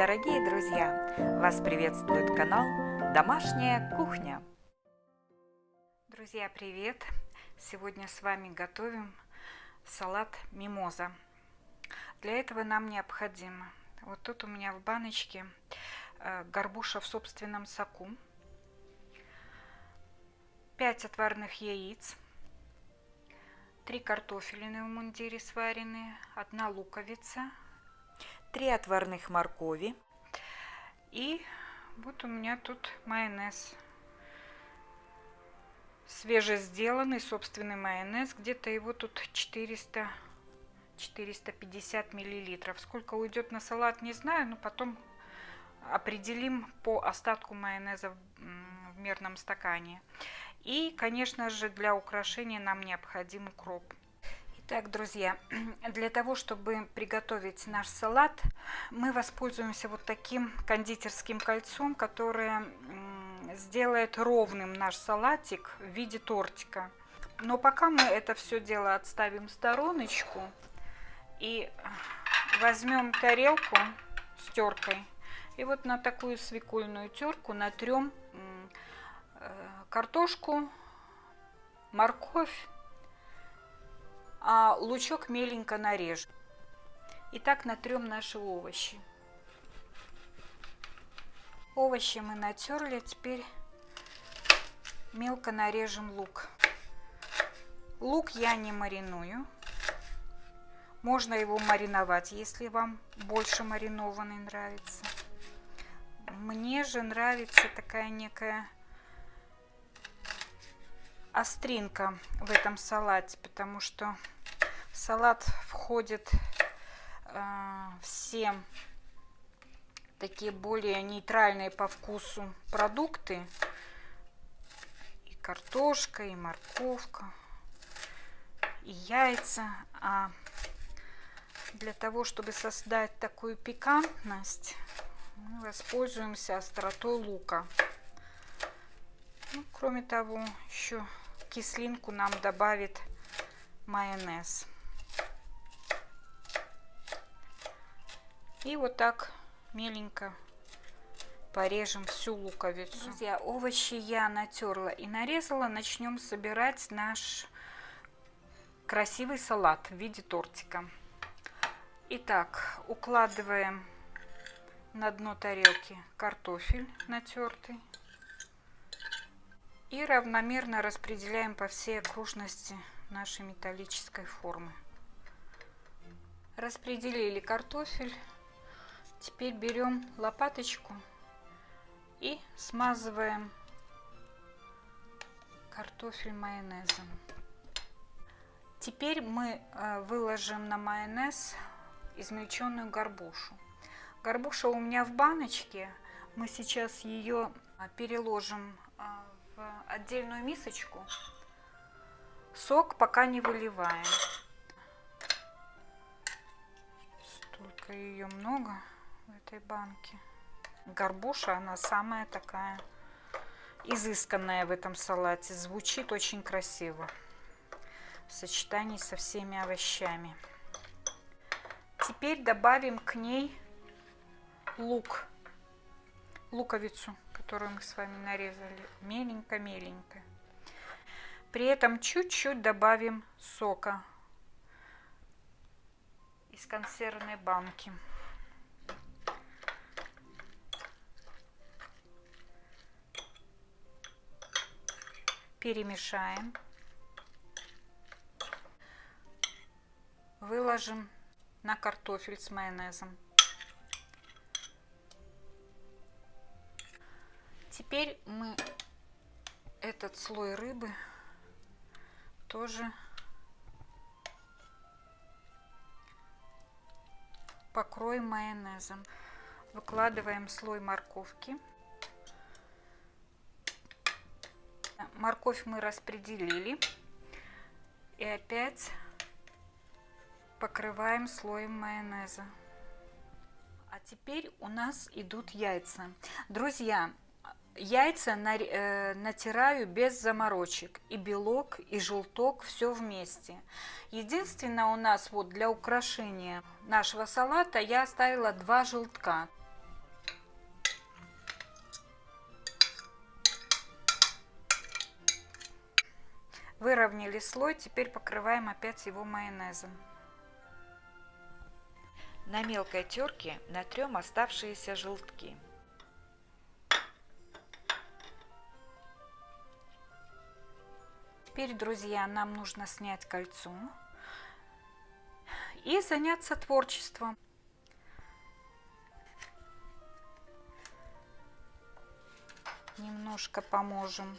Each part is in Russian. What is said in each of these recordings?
Дорогие друзья, вас приветствует канал «Домашняя кухня». Друзья, привет! Сегодня с вами готовим салат мимоза. Для этого нам необходимо, вот тут у меня в баночке горбуша в собственном соку, 5 отварных яиц, 3 картофелины в мундире сваренные, 1 луковица, 3 отварных моркови. И вот у меня тут майонез. Свежесделанный собственный майонез. Где-то его тут 400-450 миллилитров. Сколько уйдет на салат, не знаю, но потом определим по остатку майонеза в мерном стакане. И, конечно же, для украшения нам необходим укроп. Итак, друзья, для того, чтобы приготовить наш салат, мы воспользуемся вот таким кондитерским кольцом, которое сделает ровным наш салатик в виде тортика. Но пока мы это все дело отставим в стороночку и возьмем тарелку с теркой и вот на такую свекольную терку натрем картошку, морковь, а лучок меленько нарежем. Итак, натрем наши овощи. Овощи мы натерли, теперь мелко нарежем лук. Лук я не мариную. Можно его мариновать, если вам больше маринованный нравится. Мне же нравится такая некая остринка в этом салате, потому что в салат входят все такие более нейтральные по вкусу продукты. И картошка, и морковка, и яйца. А для того, чтобы создать такую пикантность, мы воспользуемся остротой лука. Ну, кроме того, еще кислинку нам добавит майонез. И вот так меленько порежем всю луковицу. Друзья, овощи я натерла и нарезала. Начнем собирать наш красивый салат в виде тортика. Итак, укладываем на дно тарелки картофель натертый. И равномерно распределяем по всей окружности нашей металлической формы. Распределили картофель. Теперь берем лопаточку и смазываем картофель майонезом. Теперь мы выложим на майонез измельченную горбушу. Горбуша у меня в баночке. Мы сейчас ее переложим в отдельную мисочку. Сок пока не выливаем. Столько ее много в этой банке. Горбуша, она самая такая изысканная в этом салате. Звучит очень красиво в сочетании со всеми овощами. Теперь добавим к ней лук, луковицу, которую мы с вами нарезали меленько-меленько. При этом чуть-чуть добавим сока из консервной банки. Перемешаем. Выложим на картофель с майонезом. Теперь мы этот слой рыбы тоже покроем майонезом. Выкладываем слой морковки. Морковь мы распределили. И опять покрываем слоем майонеза. А теперь у нас идут яйца. Друзья, яйца натираю без заморочек. И белок, и желток, все вместе. Единственное, у нас вот для украшения нашего салата я оставила 2 желтка. Выровняли слой, теперь покрываем опять его майонезом. На мелкой терке натрем оставшиеся желтки. Теперь, друзья, нам нужно снять кольцо и заняться творчеством. Немножко поможем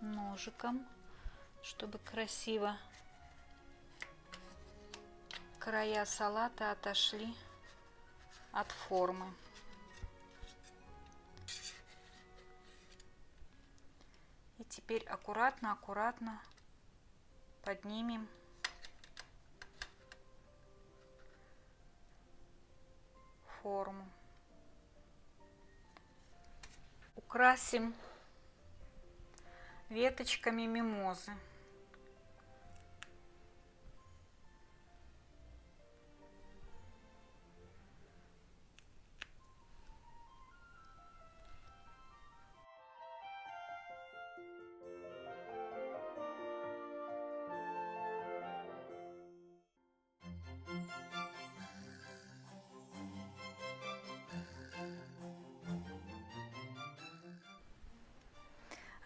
ножиком, чтобы красиво края салата отошли от формы. И теперь аккуратно поднимем форму. Украсим веточками мимозы.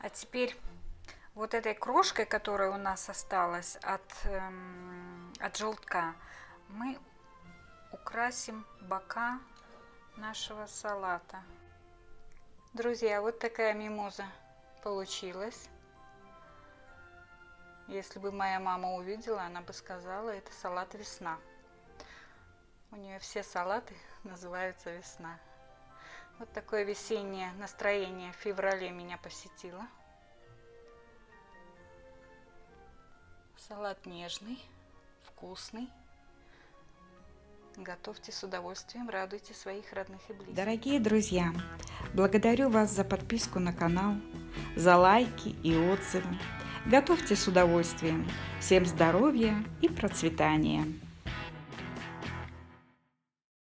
А теперь вот этой крошкой, которая у нас осталась от желтка, мы украсим бока нашего салата. Друзья, вот такая мимоза получилась. Если бы моя мама увидела, она бы сказала, это салат весна. У нее все салаты называются весна. Вот такое весеннее настроение в феврале меня посетило. Салат нежный, вкусный. Готовьте с удовольствием, радуйте своих родных и близких. Дорогие друзья, благодарю вас за подписку на канал, за лайки и отзывы. Готовьте с удовольствием. Всем здоровья и процветания!